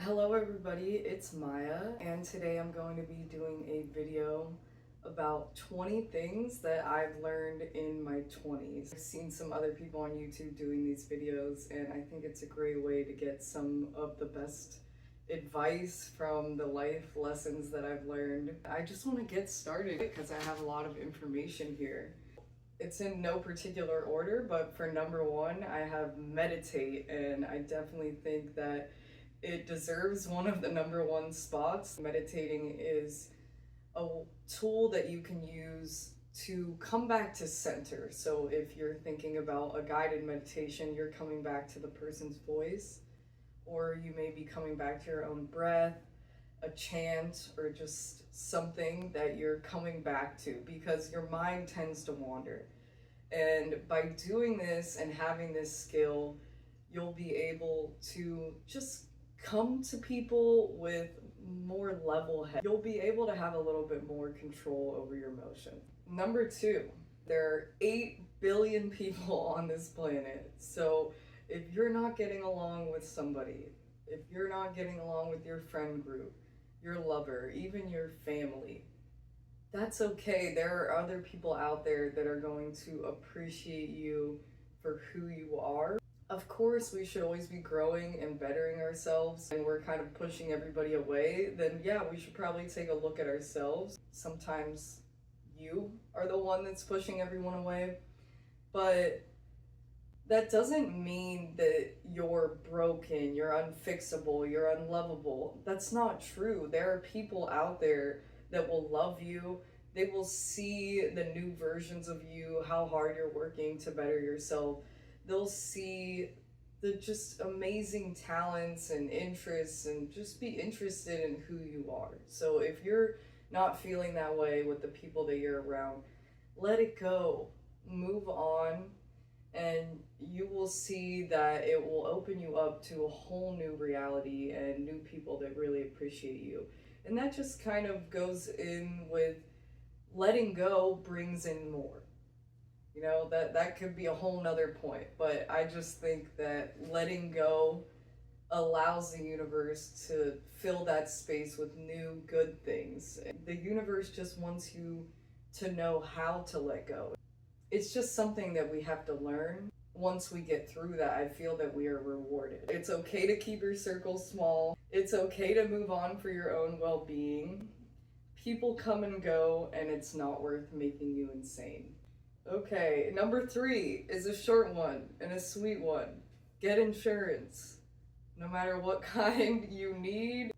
Hello everybody, it's Maya, and today I'm going to be doing a video about 20 things that I've learned in my 20s. I've seen some other people on YouTube doing these videos, and I think it's a great way to get some of the best advice from the life lessons that I've learned. I just want to get started because I have a lot of information here. It's in no particular order, but for number one, I have meditate, and I definitely think that it deserves one of the number one spots. Meditating is a tool that you can use to come back to center. So if you're thinking about a guided meditation, you're coming back to the person's voice, or you may be coming back to your own breath, a chant, or just something that you're coming back to because your mind tends to wander. And by doing this and having this skill, you'll be able to just come to people with more level head. You'll be able to have a little bit more control over your emotion. Number two, there are 8 billion people on this planet. So if you're not getting along with somebody, if you're not getting along with your friend group, your lover, even your family, that's okay. There are other people out there that are going to appreciate you for who you are. Of course, we should always be growing and bettering ourselves, and we're kind of pushing everybody away. Then yeah, we should probably take a look at ourselves. Sometimes you are the one that's pushing everyone away, but that doesn't mean that you're broken, you're unfixable, you're unlovable. That's not true. There are people out there that will love you. They will see the new versions of you, how hard you're working to better yourself. They'll see the just amazing talents and interests and just be interested in who you are. So if you're not feeling that way with the people that you're around, let it go, move on, and you will see that it will open you up to a whole new reality and new people that really appreciate you. And that just kind of goes in with letting go brings in more. You know, that could be a whole nother point, but I just think that letting go allows the universe to fill that space with new good things. The universe just wants you to know how to let go. It's just something that we have to learn. Once we get through that, I feel that we are rewarded. It's okay to keep your circle small. It's okay to move on for your own well-being. People come and go, and it's not worth making you insane. Okay, number 3 is a short one and a sweet one. Get insurance. No matter what kind you need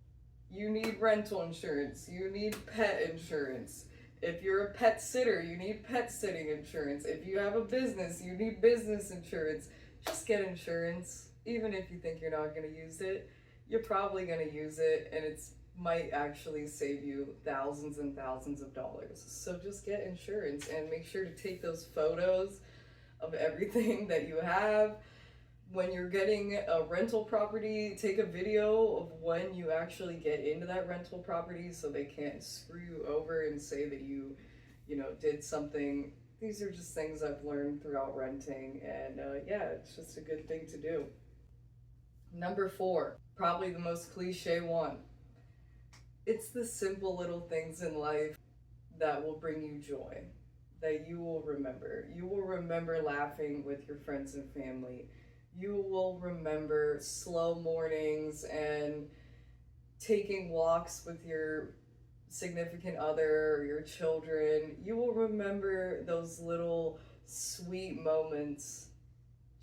rental insurance, you need pet insurance. If you're a pet sitter, you need pet sitting insurance. If you have a business, you need business insurance. Just get insurance. Even if you think you're not going to use it, you're probably going to use it, and it's might actually save you thousands and thousands of dollars. So just get insurance and make sure to take those photos of everything that you have. When you're getting a rental property, take a video of when you actually get into that rental property so they can't screw you over and say that you did something. These are just things I've learned throughout renting, and yeah, it's just a good thing to do. Number 4, probably the most cliche one. It's the simple little things in life that will bring you joy, that you will remember. You will remember laughing with your friends and family. You will remember slow mornings and taking walks with your significant other or your children. You will remember those little sweet moments,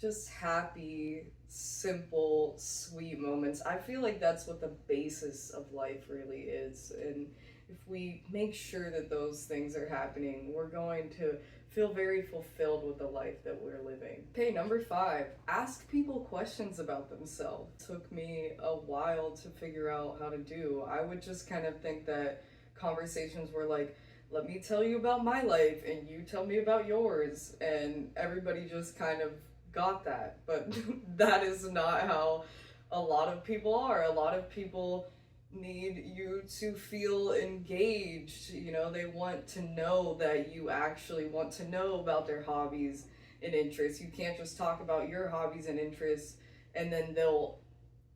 just happy, simple, sweet moments. I feel like that's what the basis of life really is. And if we make sure that those things are happening, we're going to feel very fulfilled with the life that we're living. Okay, number 5, ask people questions about themselves. It took me a while to figure out how to do. I would just kind of think that conversations were like, let me tell you about my life and you tell me about yours, and everybody just kind of got that. But that is not how a lot of people are. A lot of people need you to feel engaged. They want to know that you actually want to know about their hobbies and interests. You can't just talk about your hobbies and interests and then they'll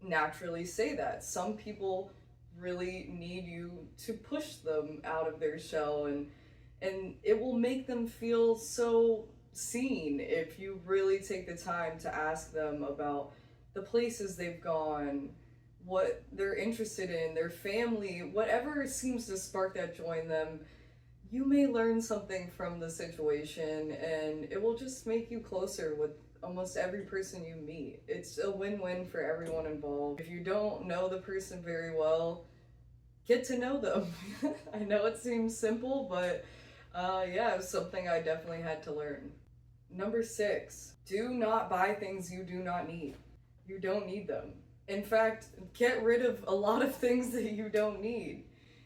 naturally say that. Some people really need you to push them out of their shell, and it will make them feel so seen if you really take the time to ask them about the places they've gone, what they're interested in, their family, whatever seems to spark that joy in them. You may learn something from the situation, and it will just make you closer with almost every person you meet. It's a win-win for everyone involved. If you don't know the person very well, get to know them. I know it seems simple, but yeah, it was something I definitely had to learn. Number 6, do not buy things you do not need. You don't need them. In fact, get rid of a lot of things that you don't need.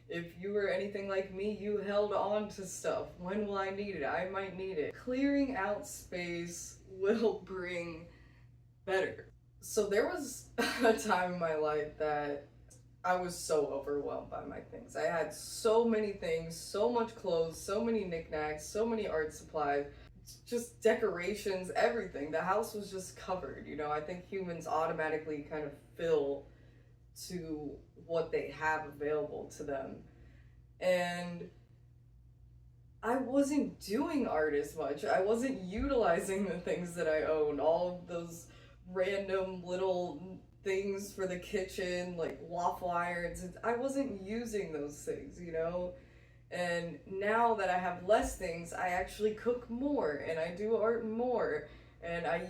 If you were anything like me, you held on to stuff. When will I need it? I might need it. Clearing out space will bring better. So there was a time in my life that I was so overwhelmed by my things. I had so many things, so much clothes, so many knickknacks, so many art supplies, just decorations, everything. The house was just covered. You know, I think humans automatically kind of fill to what they have available to them. And I wasn't doing art as much. I wasn't utilizing the things that I owned, all of those random little things for the kitchen, like waffle irons. I wasn't using those things, you know? And now that I have less things, I actually cook more and I do art more, and I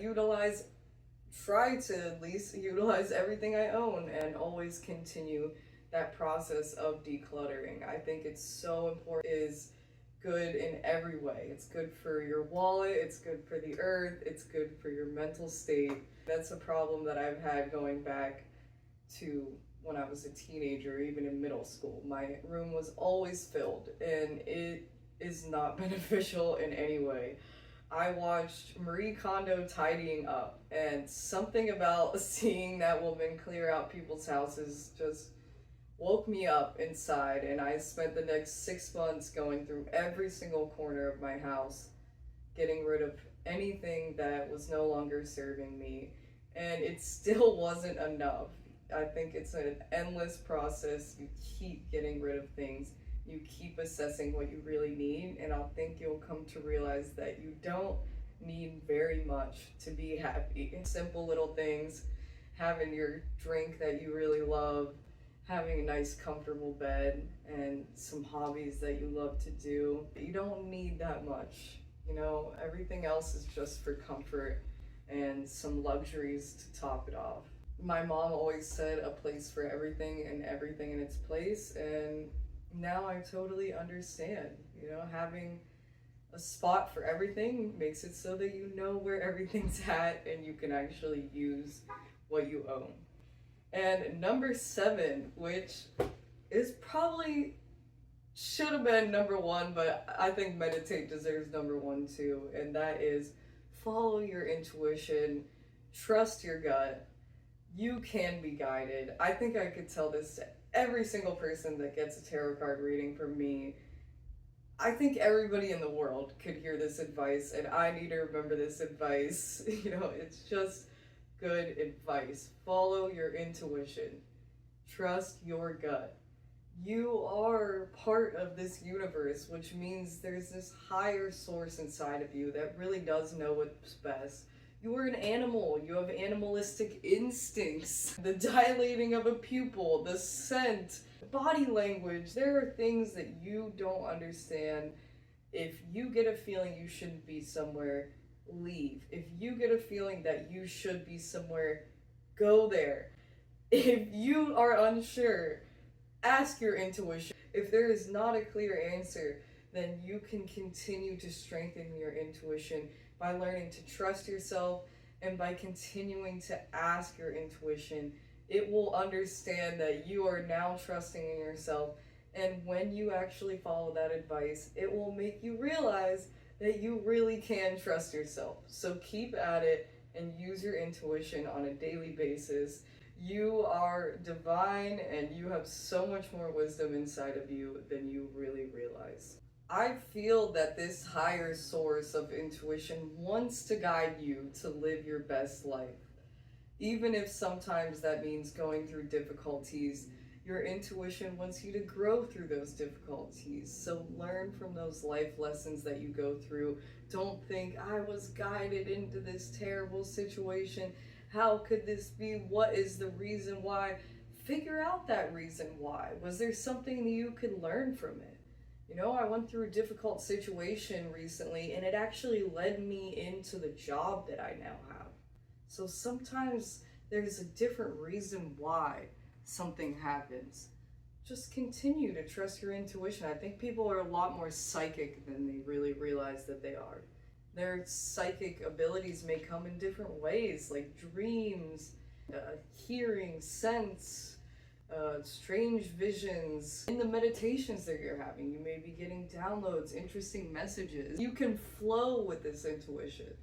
try to at least utilize everything I own and always continue that process of decluttering. I think it's so important. It is good in every way. It's good for your wallet, it's good for the earth, it's good for your mental state. That's a problem that I've had going back to when I was a teenager, even in middle school. My room was always filled, and it is not beneficial in any way. I watched Marie Kondo tidying up, and something about seeing that woman clear out people's houses just woke me up inside, and I spent the next 6 months going through every single corner of my house, getting rid of anything that was no longer serving me, and it still wasn't enough. I think it's an endless process. You keep getting rid of things. You keep assessing what you really need, and I think you'll come to realize that you don't need very much to be happy. Simple little things, having your drink that you really love, having a nice comfortable bed, and some hobbies that you love to do. You don't need that much. You know, everything else is just for comfort and some luxuries to top it off. My mom always said a place for everything and everything in its place, and now I totally understand. You know, having a spot for everything makes it so that you know where everything's at and you can actually use what you own. And number 7, which is probably should have been number 1, but I think meditate deserves number 1 too, and that is follow your intuition, trust your gut. You can be guided. I think I could tell this to every single person that gets a tarot card reading from me. I think everybody in the world could hear this advice, and I need to remember this advice. You know, it's just good advice. Follow your intuition. Trust your gut. You are part of this universe, which means there's this higher source inside of you that really does know what's best. You are an animal. You have animalistic instincts. The dilating of a pupil, the scent, body language. There are things that you don't understand. If you get a feeling you shouldn't be somewhere, leave. If you get a feeling that you should be somewhere, go there. If you are unsure, ask your intuition. If there is not a clear answer, then you can continue to strengthen your intuition by learning to trust yourself and by continuing to ask your intuition. It will understand that you are now trusting in yourself, and when you actually follow that advice, it will make you realize that you really can trust yourself. So keep at it and use your intuition on a daily basis. You are divine, and you have so much more wisdom inside of you than you really realize. I feel that this higher source of intuition wants to guide you to live your best life. Even if sometimes that means going through difficulties, your intuition wants you to grow through those difficulties. So learn from those life lessons that you go through. Don't think, I was guided into this terrible situation. How could this be? What is the reason why? Figure out that reason why. Was there something that you could learn from it? You know, I went through a difficult situation recently and it actually led me into the job that I now have. So sometimes there's a different reason why something happens. Just continue to trust your intuition. I think people are a lot more psychic than they really realize that they are. Their psychic abilities may come in different ways, like dreams, hearing, sense, strange visions. In the meditations that you're having, you may be getting downloads, interesting messages. You can flow with this intuition.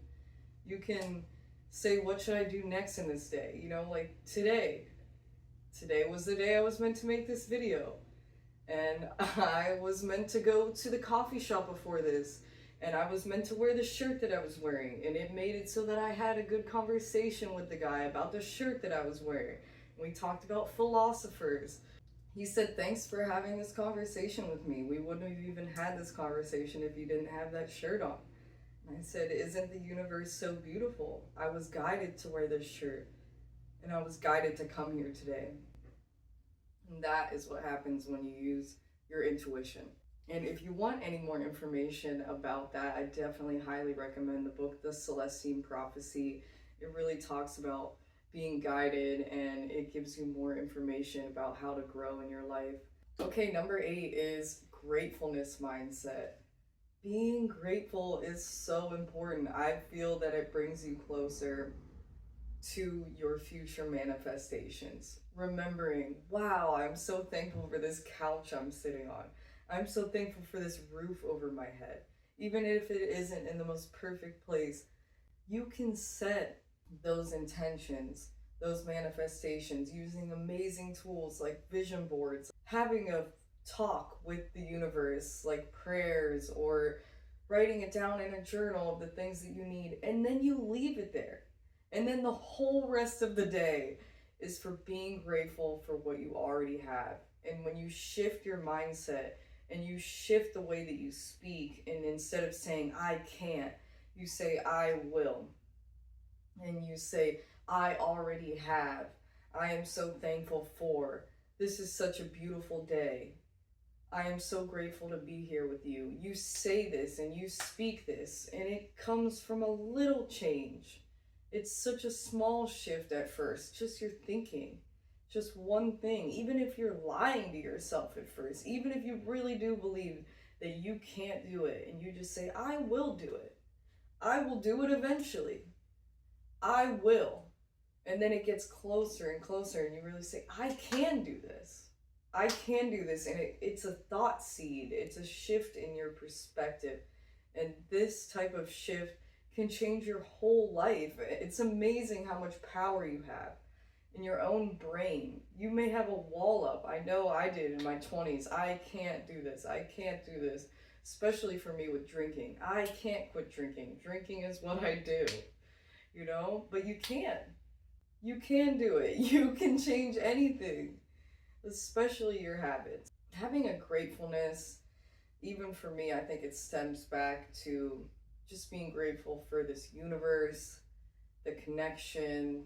You can say, what should I do next in this day? You know, like today was the day I was meant to make this video. And I was meant to go to the coffee shop before this. And I was meant to wear the shirt that I was wearing. And it made it so that I had a good conversation with the guy about the shirt that I was wearing. We talked about philosophers. He said, thanks for having this conversation with me. We wouldn't have even had this conversation if you didn't have that shirt on. And I said, isn't the universe so beautiful? I was guided to wear this shirt. And I was guided to come here today. And that is what happens when you use your intuition. And if you want any more information about that, I definitely highly recommend the book, The Celestine Prophecy. It really talks about being guided and it gives you more information about how to grow in your life. Okay, number 8 is gratefulness mindset. Being grateful is so important. I feel that it brings you closer to your future manifestations. Remembering, wow, I'm so thankful for this couch I'm sitting on. I'm so thankful for this roof over my head. Even if it isn't in the most perfect place, you can set those intentions, those manifestations using amazing tools like vision boards, having a talk with the universe like prayers, or writing it down in a journal of the things that you need, and then you leave it there. And then the whole rest of the day is for being grateful for what you already have. And when you shift your mindset and you shift the way that you speak, and instead of saying I can't, you say I will. And you say I already have. I am so thankful for. This is such a beautiful day. I am so grateful to be here with you. You say this and you speak this, and it comes from a little change. It's such a small shift at first, just your thinking, just one thing. Even if you're lying to yourself at first, even if you really do believe that you can't do it, and you just say, I will do it. I will do it eventually. I will. And then it gets closer and closer, and you really say, I can do this. I can do this. And it's a thought seed. It's a shift in your perspective. And this type of shift can change your whole life. It's amazing how much power you have in your own brain. You may have a wall up. I know I did in my 20s. I can't do this. I can't do this. Especially for me with drinking. I can't quit drinking. Drinking is what I do, you know? But you can. You can do it. You can change anything, especially your habits. Having a gratefulness, even for me, I think it stems back to just being grateful for this universe, the connection.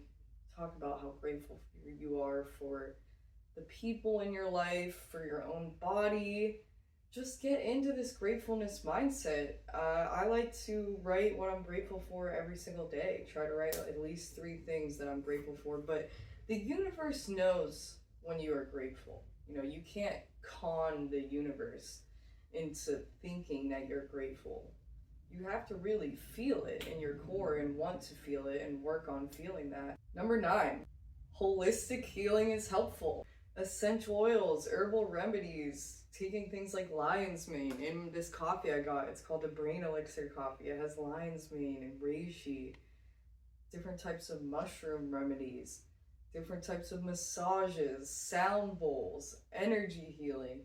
Talk about how grateful you are for the people in your life, for your own body. Just get into this gratefulness mindset. I like to write what I'm grateful for every single day. Try to write at least 3 things that I'm grateful for. But the universe knows when you are grateful. You know, you can't con the universe into thinking that you're grateful. You have to really feel it in your core and want to feel it and work on feeling that. Number 9, holistic healing is helpful. Essential oils, herbal remedies, taking things like lion's mane. In this coffee I got, it's called the Brain Elixir coffee. It has lion's mane and reishi, different types of mushroom remedies, different types of massages, sound bowls, energy healing,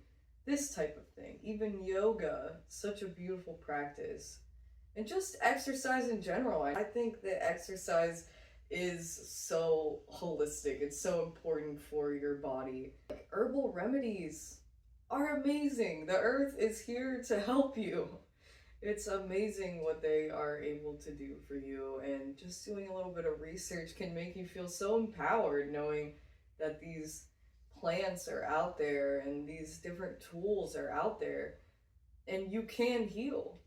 this type of thing. Even yoga, such a beautiful practice. And just exercise in general. I think that exercise is so holistic. It's so important for your body. Like, herbal remedies are amazing. The earth is here to help you. It's amazing what they are able to do for you, and just doing a little bit of research can make you feel so empowered knowing that these plants are out there and these different tools are out there and you can heal.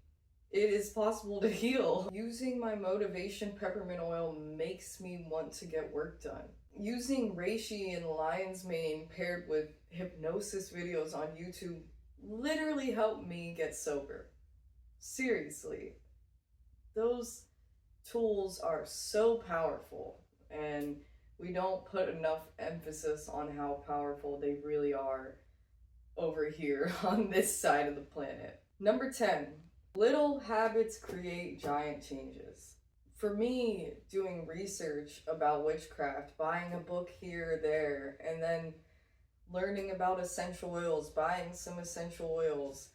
It is possible to heal. Using my motivation peppermint oil makes me want to get work done. Using reishi and lion's mane paired with hypnosis videos on YouTube literally helped me get sober. Seriously, those tools are so powerful, and we don't put enough emphasis on how powerful they really are over here on this side of the planet. Number 10, little habits create giant changes. For me, doing research about witchcraft, buying a book here or there, and then learning about essential oils, buying some essential oils,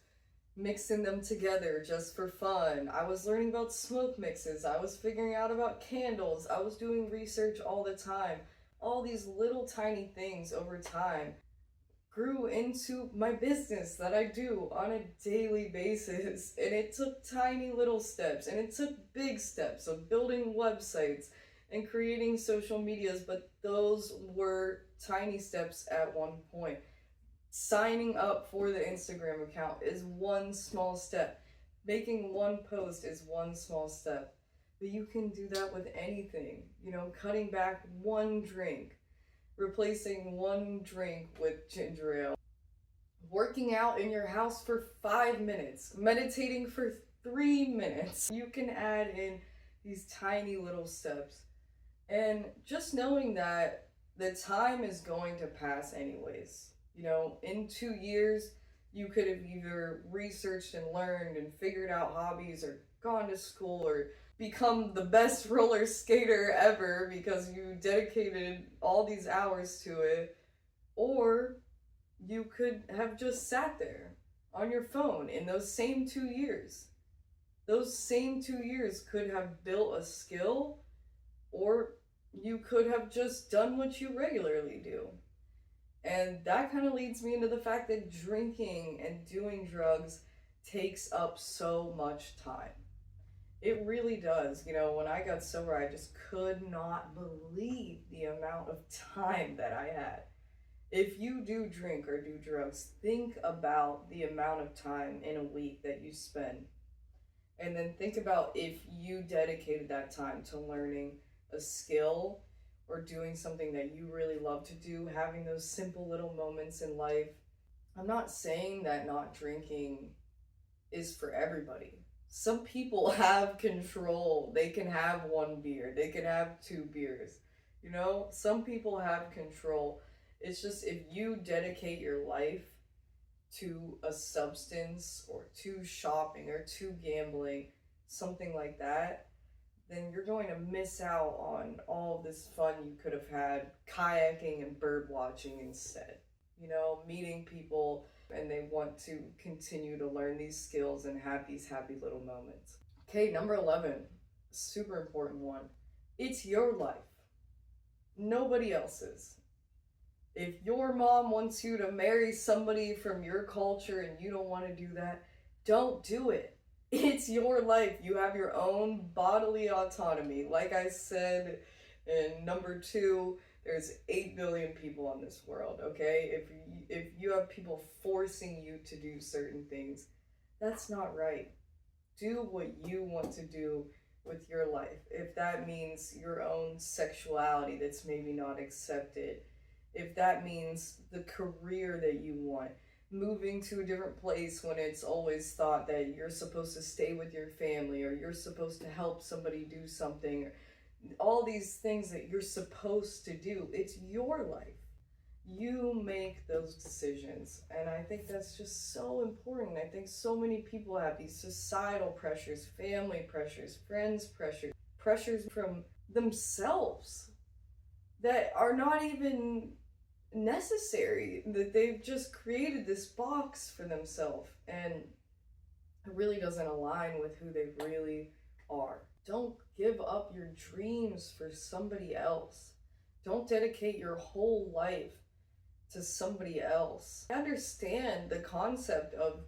mixing them together just for fun. I was learning about smoke mixes. I was figuring out about candles. I was doing research all the time. All these little tiny things over time grew into my business that I do on a daily basis. And it took tiny little steps, and it took big steps of building websites and creating social medias, but those were tiny steps at one point. Signing up for the Instagram account is one small step. Making one post is one small step. But you can do that with anything. You know, cutting back one drink, replacing one drink with ginger ale, working out in your house for 5 minutes, meditating for 3 minutes. You can add in these tiny little steps. And just knowing that the time is going to pass anyways. You know, in 2 years, you could have either researched and learned and figured out hobbies, or gone to school, or become the best roller skater ever because you dedicated all these hours to it. Or you could have just sat there on your phone in those same 2 years. Those same 2 years could have built a skill, or you could have just done what you regularly do. And that kind of leads me into the fact that drinking and doing drugs takes up so much time. It really does. You know, when I got sober, I just could not believe the amount of time that I had. If you do drink or do drugs, think about the amount of time in a week that you spend. And then think about if you dedicated that time to learning a skill or doing something that you really love to do, having those simple little moments in life. I'm not saying that not drinking is for everybody. Some people have control. They can have 1 beer. They can have 2 beers. You know, some people have control. It's just if you dedicate your life to a substance or to shopping or to gambling, something like that, then you're going to miss out on all this fun you could have had kayaking and bird watching instead. You know, meeting people, and they want to continue to learn these skills and have these happy little moments. Okay, number 11, super important one. It's your life, nobody else's. If your mom wants you to marry somebody from your culture and you don't want to do that, don't do it. It's your life. You have your own bodily autonomy. Like I said in number 2, there's 8 billion people on this world, okay? If you have people forcing you to do certain things, that's not right. Do what you want to do with your life. If that means your own sexuality that's maybe not accepted, if that means the career that you want, moving to a different place when it's always thought that you're supposed to stay with your family, or you're supposed to help somebody do something, all these things that you're supposed to do. It's your life. You make those decisions. And I think that's just so important. I think so many people have these societal pressures, family pressures, friends pressures, pressures from themselves that are not even necessary, that they've just created this box for themselves, and it really doesn't align with who they really are. Don't give up your dreams for somebody else. Don't dedicate your whole life to somebody else. I understand the concept of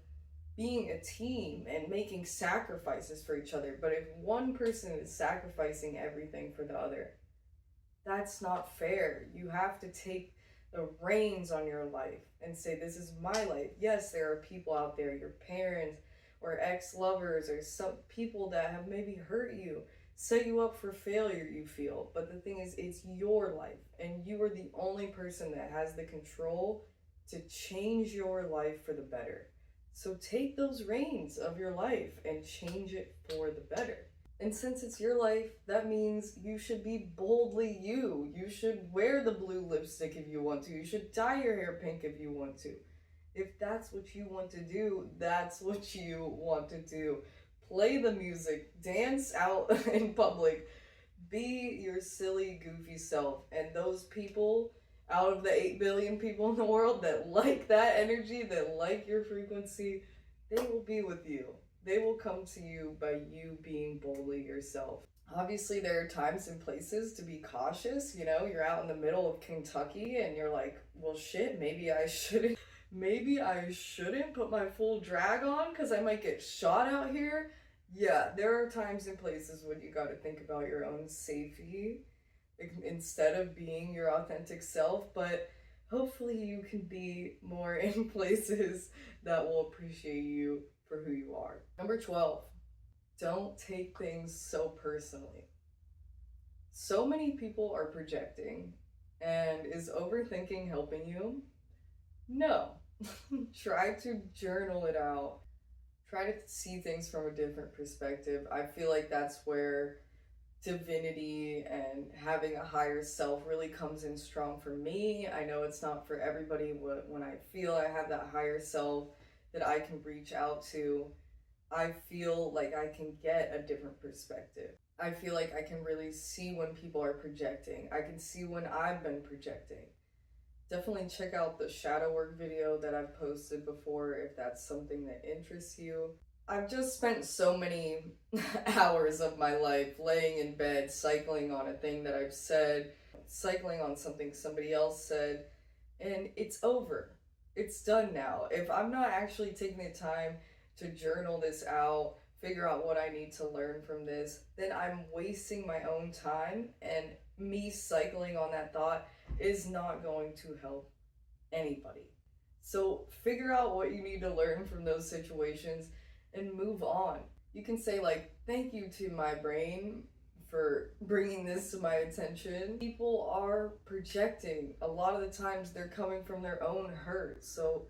being a team and making sacrifices for each other, but if one person is sacrificing everything for the other, that's not fair. You have to take the reins on your life and say, this is my life. Yes, there are people out there, your parents or ex-lovers or some people that have maybe hurt you, set you up for failure, you feel. But the thing is, it's your life, and you are the only person that has the control to change your life for the better. So take those reins of your life and change it for the better. And since it's your life, that means you should be boldly you. You should wear the blue lipstick if you want to. You should dye your hair pink if you want to. If that's what you want to do, that's what you want to do. Play the music, dance out in public, be your silly, goofy self. And those people, out of the 8 billion people in the world that like that energy, that like your frequency, they will be with you. They will come to you by you being boldly yourself. Obviously, there are times and places to be cautious. You know, you're out in the middle of Kentucky and you're like, well, shit, maybe I shouldn't put my full drag on because I might get shot out here. Yeah, there are times and places when you got to think about your own safety instead of being your authentic self, but hopefully you can be more in places that will appreciate you for who you are. Number 12, don't take things so personally. So many people are projecting, and is overthinking helping you? No. Try to journal it out. Try to see things from a different perspective. I feel like that's where divinity and having a higher self really comes in strong for me. I know it's not for everybody. When I feel I have that higher self that I can reach out to, I feel like I can get a different perspective. I feel like I can really see when people are projecting. I can see when I've been projecting. Definitely check out the shadow work video that I've posted before if that's something that interests you. I've just spent so many hours of my life laying in bed, cycling on a thing that I've said, cycling on something somebody else said, and it's over. It's done now. If I'm not actually taking the time to journal this out, figure out what I need to learn from this, then I'm wasting my own time, and me cycling on that thought is not going to help anybody. So figure out what you need to learn from those situations and move on. You can say like, thank you to my brain for bringing this to my attention. People are projecting. A lot of the times they're coming from their own hurt. So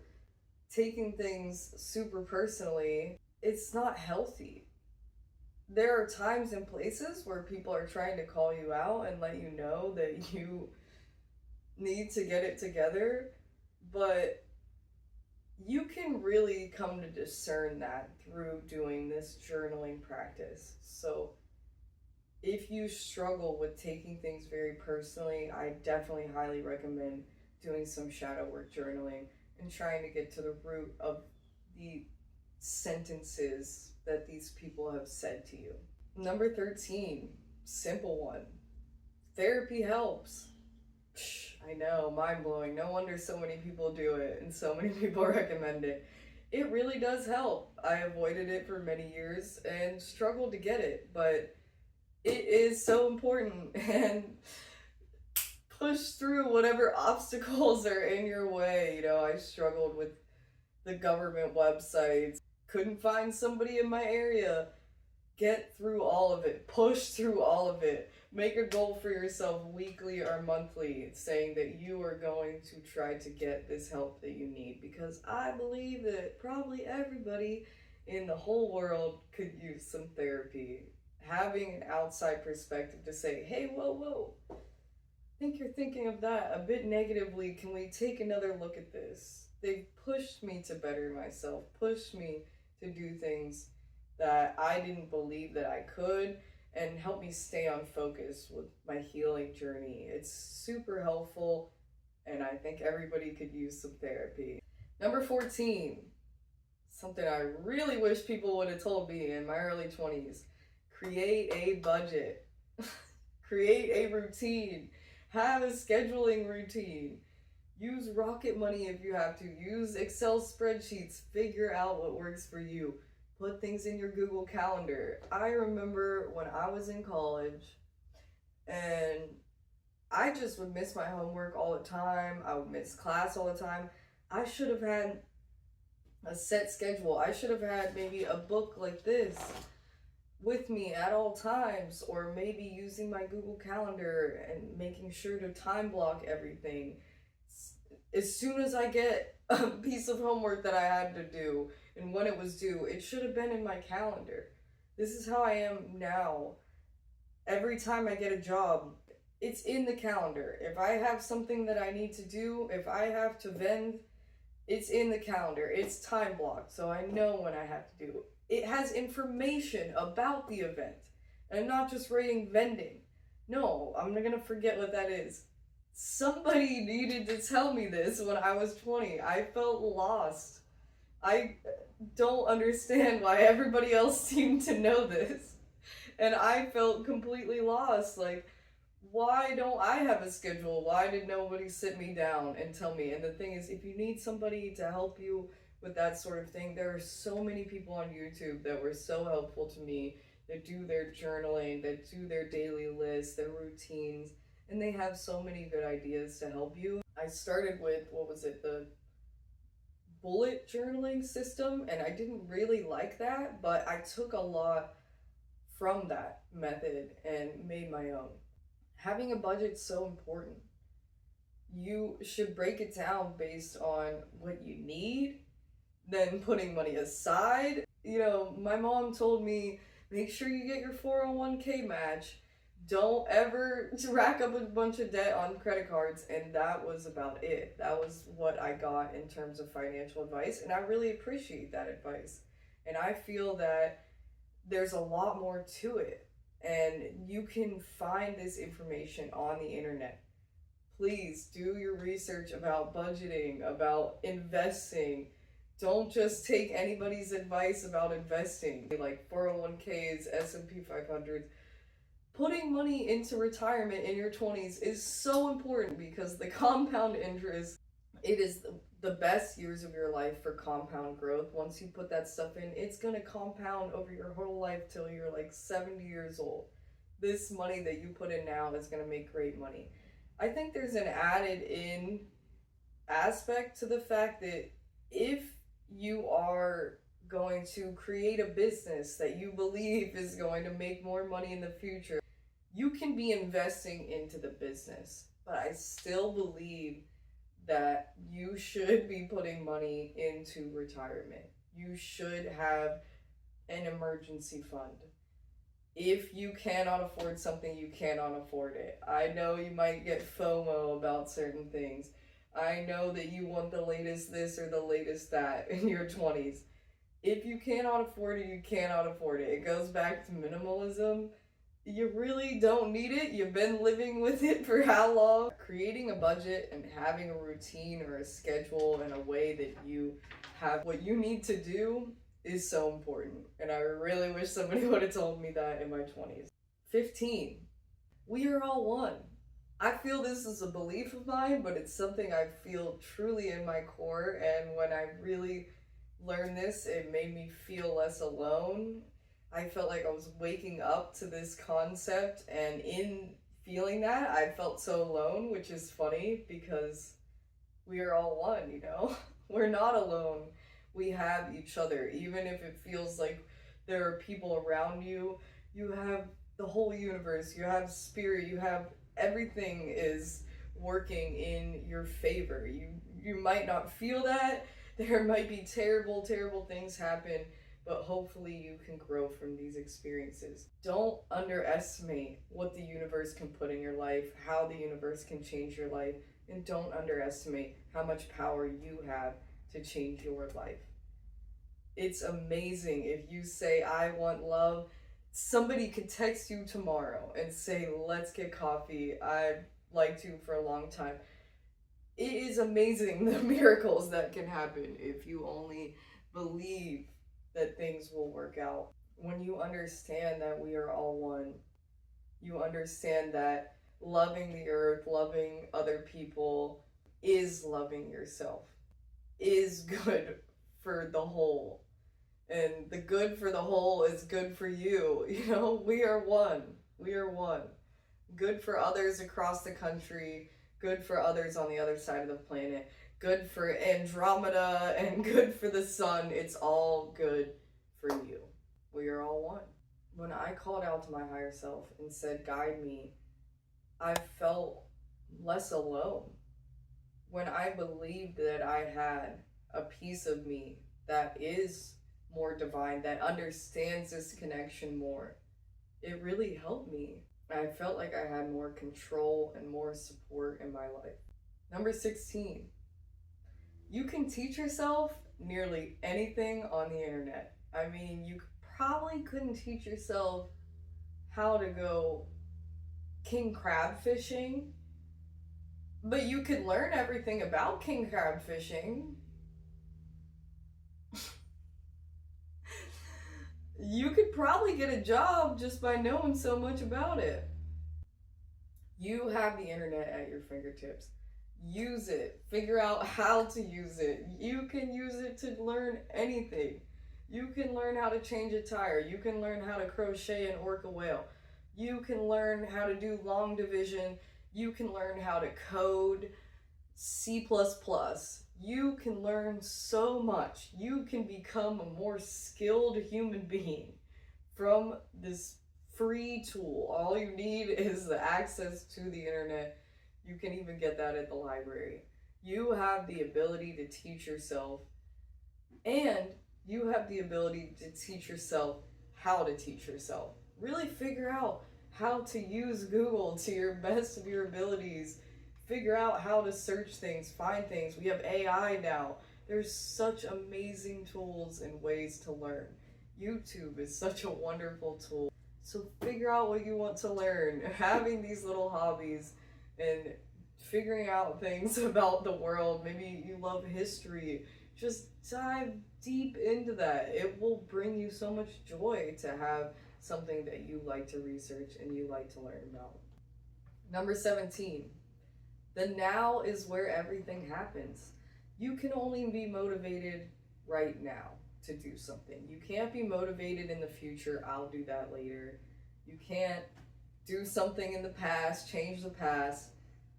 taking things super personally, it's not healthy. There are times and places where people are trying to call you out and let you know that you need to get it together, but you can really come to discern that through doing this journaling practice. So if you struggle with taking things very personally, I definitely highly recommend doing some shadow work journaling and trying to get to the root of the sentences that these people have said to you. Number 13, simple one. Therapy helps. I know, mind-blowing. No wonder so many people do it and so many people recommend it. It really does help. I avoided it for many years and struggled to get it, but it is so important, and push through whatever obstacles are in your way. You know, I struggled with the government websites, couldn't find somebody in my area. Get through all of it, push through all of it. Make a goal for yourself weekly or monthly saying that you are going to try to get this help that you need, because I believe that probably everybody in the whole world could use some therapy. Having an outside perspective to say, hey, whoa, I think you're thinking of that a bit negatively. Can we take another look at this? They've pushed me to better myself, pushed me to do things that I didn't believe that I could, and help me stay on focus with my healing journey. It's super helpful, and I think everybody could use some therapy. Number 14, something I really wish people would have told me in my early 20s. Create a budget. Create a routine. Have a scheduling routine. Use Rocket Money if you have to. Use Excel spreadsheets. Figure out what works for you. Put things in your Google Calendar. I remember when I was in college and I just would miss my homework all the time. I would miss class all the time. I should have had a set schedule. I should have had maybe a book like this with me at all times, or maybe using my Google Calendar and making sure to time block everything. As soon as I get a piece of homework that I had to do and when it was due, it should have been in my calendar. This is how I am now. Every time I get a job, it's in the calendar. If I have something that I need to do, if I have to vend, it's in the calendar. It's time blocked, so I know when I have to do it. It has information about the event. And I'm not just writing vending. No, I'm not gonna forget what that is. Somebody needed to tell me this when I was 20. I felt lost. I don't understand why everybody else seemed to know this. And I felt completely lost. Like, why don't I have a schedule? Why did nobody sit me down and tell me? And the thing is, if you need somebody to help you with that sort of thing, there are so many people on YouTube that were so helpful to me, that do their journaling, that do their daily lists, their routines, and they have so many good ideas to help you. I started with, the bullet journaling system, and I didn't really like that, but I took a lot from that method and made my own. Having a budget's so important. You should break it down based on what you need, then putting money aside. You know, my mom told me, make sure you get your 401k match. Don't ever rack up a bunch of debt on credit cards. And that was about it. That was what I got in terms of financial advice. And I really appreciate that advice. And I feel that there's a lot more to it. And you can find this information on the internet. Please do your research about budgeting, about investing. Don't just take anybody's advice about investing, like 401ks, S&P 500s. Putting money into retirement in your 20s is so important because the compound interest, it is the best years of your life for compound growth. Once you put that stuff in, it's going to compound over your whole life till you're like 70 years old. This money that you put in now is going to make great money. I think there's an added in aspect to the fact that if you are going to create a business that you believe is going to make more money in the future, you can be investing into the business. But I still believe that you should be putting money into retirement. You should have an emergency fund. If you cannot afford something, you cannot afford it. I know you might get FOMO about certain things. I know that you want the latest this or the latest that in your 20s. If you cannot afford it, you cannot afford it. It goes back to minimalism. You really don't need it. You've been living with it for how long? Creating a budget and having a routine or a schedule and a way that you have what you need to do is so important. And I really wish somebody would have told me that in my 20s. 15. We are all one. I feel this is a belief of mine, but it's something I feel truly in my core. And when I really learned this, it made me feel less alone. I felt like I was waking up to this concept, and in feeling that, I felt so alone, which is funny because we are all one, you know? We're not alone. We have each other. Even if it feels like there are people around you, you have the whole universe, you have spirit, you have everything is working in your favor. You might not feel that. There might be terrible, terrible things happen, but hopefully you can grow from these experiences. Don't underestimate what the universe can put in your life, how the universe can change your life, and don't underestimate how much power you have to change your life. It's amazing if you say, I want love. Somebody could text you tomorrow and say, let's get coffee. I've liked you for a long time. It is amazing the miracles that can happen if you only believe that things will work out. When you understand that we are all one, you understand that loving the earth, loving other people, is loving yourself, is good for the whole. And the good for the whole is good for you. We are one. We are one. Good for others across the country, good for others on the other side of the planet, good for Andromeda, and good for the sun. It's all good for you. We are all one. When I called out to my higher self and said, guide me, I felt less alone. When I believed that I had a piece of me that is more divine, that understands this connection more, it really helped me. I felt like I had more control and more support in my life. Number 16, you can teach yourself nearly anything on the internet. I mean, you probably couldn't teach yourself how to go king crab fishing, but you could learn everything about king crab fishing. You could probably get a job just by knowing so much about it. You have the internet at your fingertips. Use it. Figure out how to use it. You can use it to learn anything. You can learn how to change a tire. You can learn how to crochet an orca whale. You can learn how to do long division. You can learn how to code C++. You can learn so much. You can become a more skilled human being from this free tool. All you need is the access to the internet. You can even get that at the library. You have the ability to teach yourself, and you have the ability to teach yourself how to teach yourself. Really figure out how to use Google to your best of your abilities. Figure out how to search things, find things. We have AI now. There's such amazing tools and ways to learn. YouTube is such a wonderful tool. So figure out what you want to learn. Having these little hobbies and figuring out things about the world. Maybe you love history. Just dive deep into that. It will bring you so much joy to have something that you like to research and you like to learn about. Number 17. The now is where everything happens. You can only be motivated right now to do something. You can't be motivated in the future. I'll do that later. You can't do something in the past, change the past.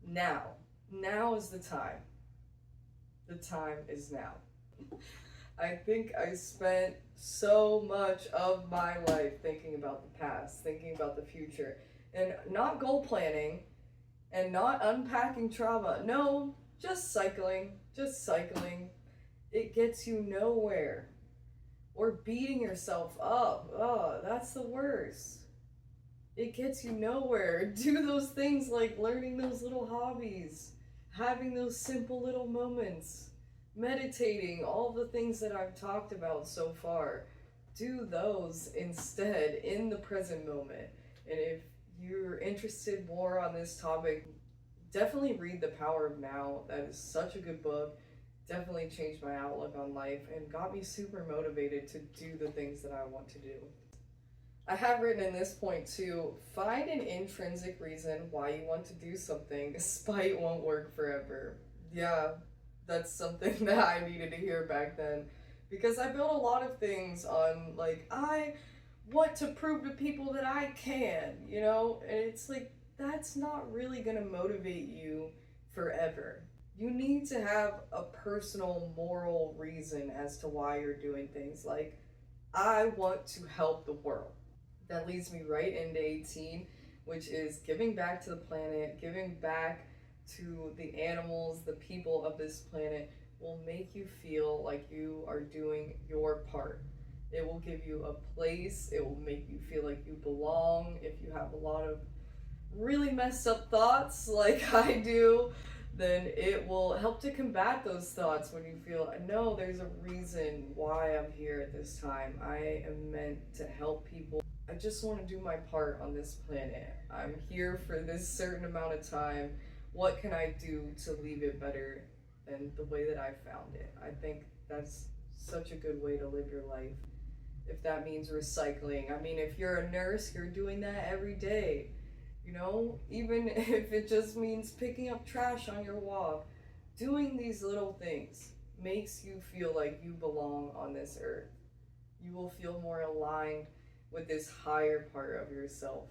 Now. Now is the time. The time is now. I think I spent so much of my life thinking about the past, thinking about the future, and not goal planning, and not unpacking trauma. No, just cycling. It gets you nowhere. Or beating yourself up. Oh, that's the worst. It gets you nowhere. Do those things like learning those little hobbies, having those simple little moments, meditating, all the things that I've talked about so far. Do those instead in the present moment. And if you're interested more on this topic, definitely read The Power of Now. That is such a good book. Definitely changed my outlook on life and got me super motivated to do the things that I want to do. I have written in this point too, find an intrinsic reason why you want to do something. Spite won't work forever. Yeah, that's something that I needed to hear back then. Because I built a lot of things on, like, I want to prove to people that I can, And it's like, that's not really gonna motivate you forever. You need to have a personal moral reason as to why you're doing things. Like, I want to help the world. That leads me right into 18, which is giving back to the planet, giving back to the animals, the people of this planet will make you feel like you are doing your part. It will give you a place. It will make you feel like you belong. If you have a lot of really messed up thoughts like I do, then it will help to combat those thoughts when you feel, no, there's a reason why I'm here at this time. I am meant to help people. I just want to do my part on this planet. I'm here for this certain amount of time. What can I do to leave it better than the way that I found it? I think that's such a good way to live your life. if that means recycling. I mean, if you're a nurse, you're doing that every day. You know, even if it just means picking up trash on your walk, doing these little things makes you feel like you belong on this earth. You will feel more aligned with this higher part of yourself.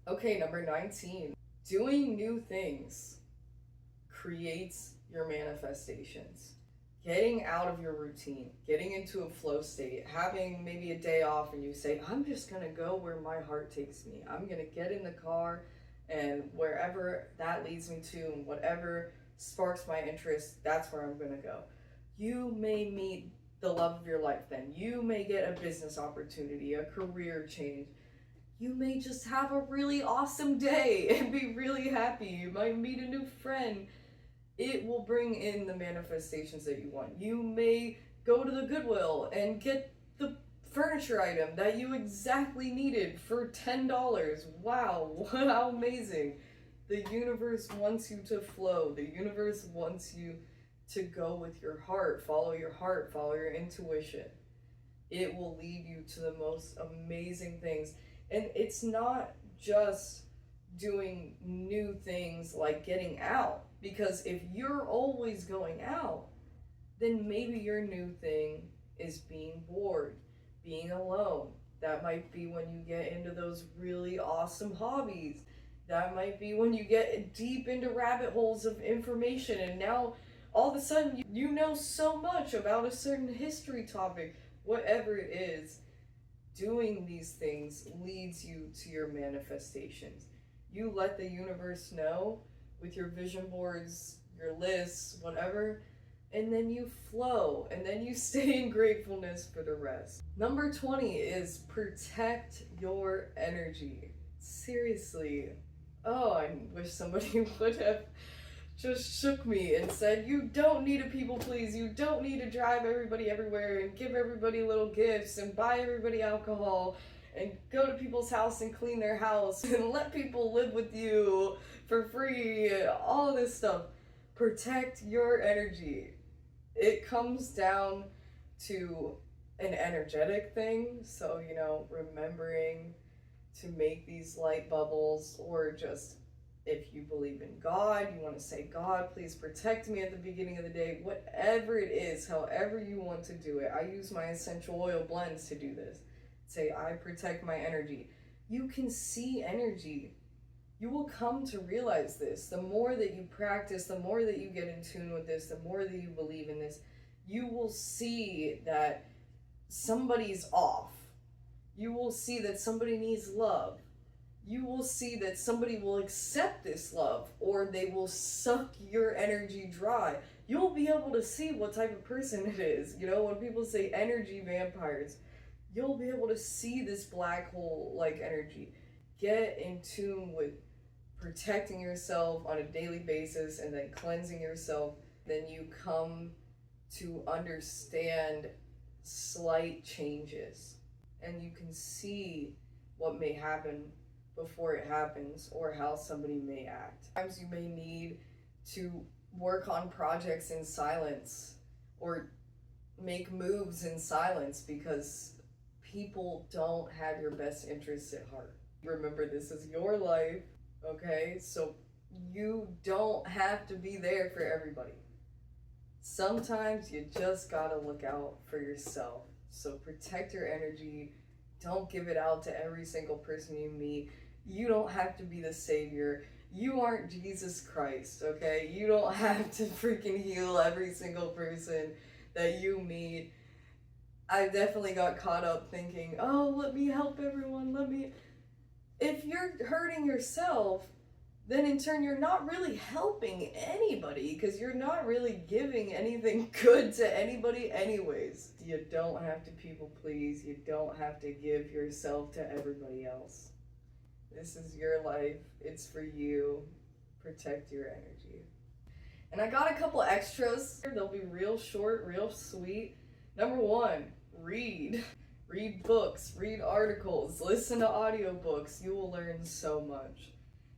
Okay, number 19. Doing new things creates your manifestations. Getting out of your routine, getting into a flow state, having maybe a day off and you say, I'm just gonna go where my heart takes me. I'm gonna get in the car and wherever that leads me to and whatever sparks my interest, that's where I'm gonna go. You may meet the love of your life then. You may get a business opportunity, a career change. You may just have a really awesome day and be really happy. You might meet a new friend. It will bring in the manifestations that you want. You may go to the Goodwill and get the furniture item that you exactly needed for $10. Wow, how amazing. The universe wants you to flow. The universe wants you to go with your heart, follow your intuition. It will lead you to the most amazing things. And it's not just doing new things like getting out, because if you're always going out, then maybe your new thing is being bored, being alone. That might be when you get into those really awesome hobbies. That might be when you get deep into rabbit holes of information and now all of a sudden you know so much about a certain history topic. Whatever it is, doing these things leads you to your manifestations. You let the universe know with your vision boards, your lists, whatever, and then you flow, and then you stay in gratefulness for the rest. Number 20 is protect your energy. Seriously. Oh, I wish somebody would have just shook me and said, you don't need to people please, you don't need to drive everybody everywhere and give everybody little gifts and buy everybody alcohol and go to people's house and clean their house and let people live with you for free, all of this stuff. Protect your energy. It comes down to an energetic thing, so, you know, remembering to make these light bubbles, or just if you believe in God, you want to say, God, please protect me at the beginning of the day. Whatever it is, however you want to do it. I use my essential oil blends to do this. Say, I protect my energy. You can see energy. You will come to realize this. The more that you practice, the more that you get in tune with this, the more that you believe in this, you will see that somebody's off. You will see that somebody needs love. You will see that somebody will accept this love, or they will suck your energy dry. You'll be able to see what type of person it is. You know, when people say energy vampires, you'll be able to see this black hole like energy. Get in tune with protecting yourself on a daily basis and then cleansing yourself. Then you come to understand slight changes, and you can see what may happen before it happens, or how somebody may act. Sometimes you may need to work on projects in silence or make moves in silence because people don't have your best interests at heart. Remember, this is your life, okay? So you don't have to be there for everybody. Sometimes you just gotta look out for yourself. So protect your energy. Don't give it out to every single person you meet. You don't have to be the savior. You aren't Jesus Christ, okay? You don't have to freaking heal every single person that you meet. I definitely got caught up thinking, oh, let me help everyone, If you're hurting yourself, then in turn you're not really helping anybody, because you're not really giving anything good to anybody anyways. You don't have to people please. You don't have to give yourself to everybody else. This is your life. It's for you. Protect your energy. And I got a couple extras. They'll be real short, real sweet. Number 1, read. Read books, read articles, listen to audiobooks. You will learn so much.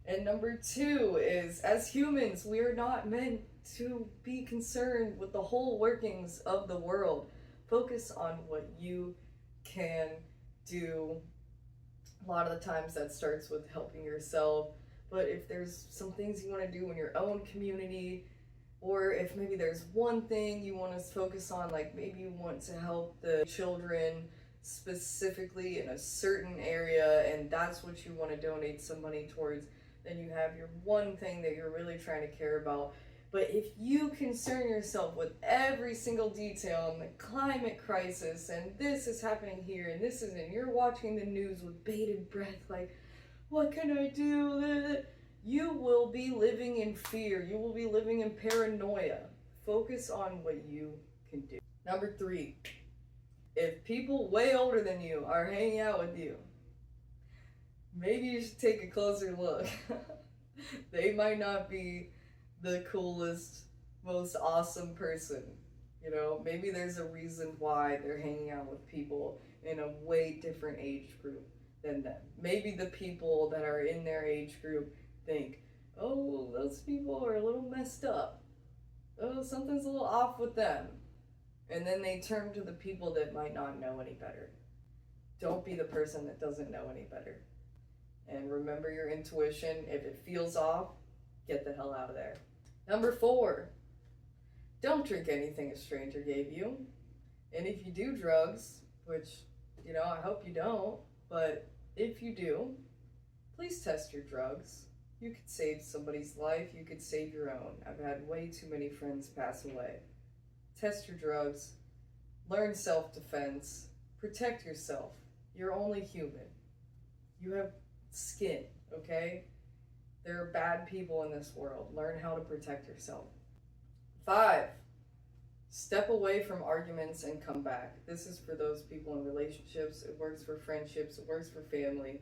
And number 2 is, as humans, we are not meant to be concerned with the whole workings of the world. Focus on what you can do. A lot of the times that starts with helping yourself, but if there's some things you want to do in your own community, or if maybe there's one thing you want to focus on, like maybe you want to help the children specifically in a certain area and that's what you want to donate some money towards, then you have your one thing that you're really trying to care about. But if you concern yourself with every single detail on the climate crisis and this is happening here and this isn't, you're watching the news with bated breath, like, what can I do? You will be living in fear. You will be living in paranoia. Focus on what you can do. Number 3, if people way older than you are hanging out with you, maybe you should take a closer look. They might not be the coolest, most awesome person. You know, maybe there's a reason why they're hanging out with people in a way different age group than them. Maybe the people that are in their age group think, oh, those people are a little messed up. Oh, something's a little off with them. And then they turn to the people that might not know any better. Don't be the person that doesn't know any better. And remember your intuition. If it feels off, get the hell out of there. Number 4, don't drink anything a stranger gave you. And if you do drugs, which, you know, I hope you don't, but if you do, please test your drugs. You could save somebody's life. You could save your own. I've had way too many friends pass away. Test your drugs. Learn self-defense. Protect yourself. You're only human. You have skin, okay? There are bad people in this world. Learn how to protect yourself. 5, step away from arguments and come back. This is for those people in relationships. It works for friendships. It works for family.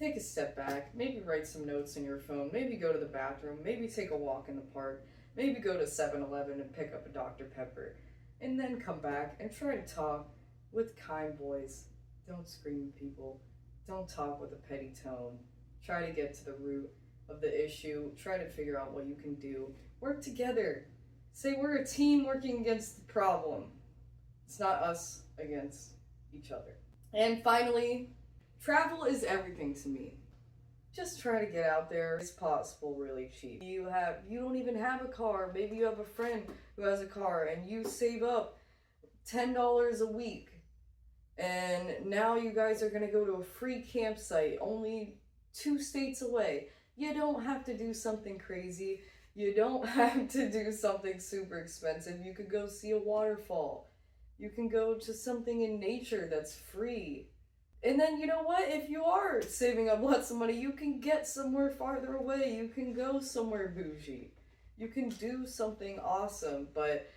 Take a step back. Maybe write some notes in your phone. Maybe go to the bathroom. Maybe take a walk in the park. Maybe go to 7-Eleven and pick up a Dr. Pepper. And then come back and try to talk with kind voice. Don't scream at people. Don't talk with a petty tone. Try to get to the root of the issue. Try to figure out what you can do. Work together. Say we're a team working against the problem. It's not us against each other. And finally, travel is everything to me. Just try to get out there as possible really cheap. You don't even have a car. Maybe you have a friend who has a car and you save up $10 a week. And now you guys are going to go to a free campsite only 2 states away. You don't have to do something crazy. You don't have to do something super expensive. You could go see a waterfall. You can go to something in nature that's free. And then, you know what? If you are saving up lots of money, you can get somewhere farther away. You can go somewhere bougie. You can do something awesome. But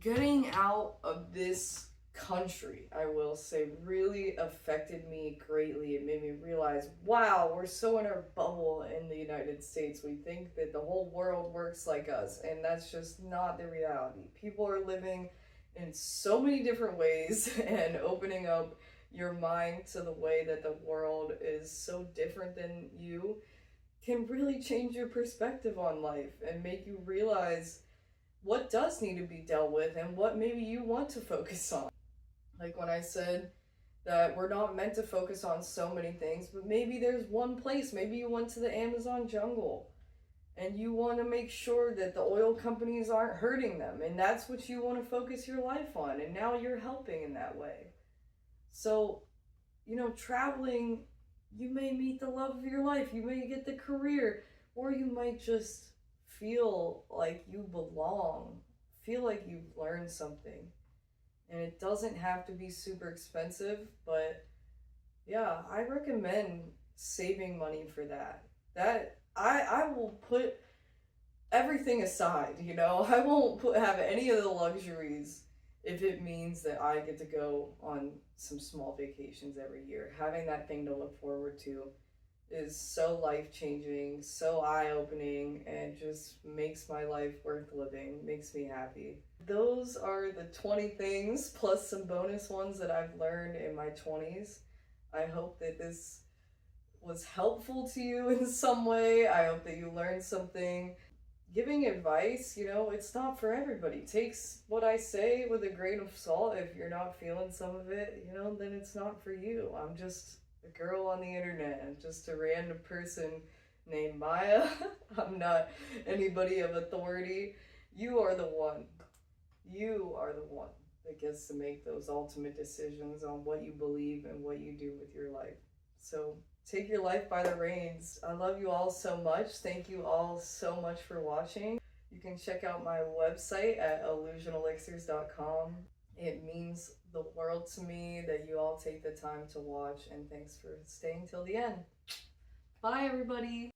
getting out of this country, I will say, really affected me greatly. It made me realize, wow, we're so in our bubble in the United States. We think that the whole world works like us, and that's just not the reality. People are living in so many different ways, and opening up your mind to the way that the world is so different than you can really change your perspective on life and make you realize what does need to be dealt with and what maybe you want to focus on. Like when I said that we're not meant to focus on so many things, but maybe there's one place. Maybe you went to the Amazon jungle and you want to make sure that the oil companies aren't hurting them, and that's what you want to focus your life on, and now you're helping in that way. So, you know, traveling, you may meet the love of your life, you may get the career, or you might just feel like you belong, feel like you've learned something. And it doesn't have to be super expensive, but yeah, I recommend saving money for that. I will put everything aside, you know? I won't have any of the luxuries if it means that I get to go on some small vacations every year. Having that thing to look forward to is so life-changing, so eye-opening, and just makes my life worth living, makes me happy. Those are the 20 things, plus some bonus ones that I've learned in my 20s. I hope that this was helpful to you in some way. I hope that you learned something. giving advice, you know, it's not for everybody. Takes what I say with a grain of salt. If you're not feeling some of it, you know, then it's not for you. I'm just a girl on the internet. I'm just a random person named Maya. I'm not anybody of authority. You are the one. You are the one that gets to make those ultimate decisions on what you believe and what you do with your life. So take your life by the reins. I love you all so much. Thank you all so much for watching. You can check out my website at illusionelixirs.com. It means the world to me that you all take the time to watch, and thanks for staying till the end. Bye, everybody.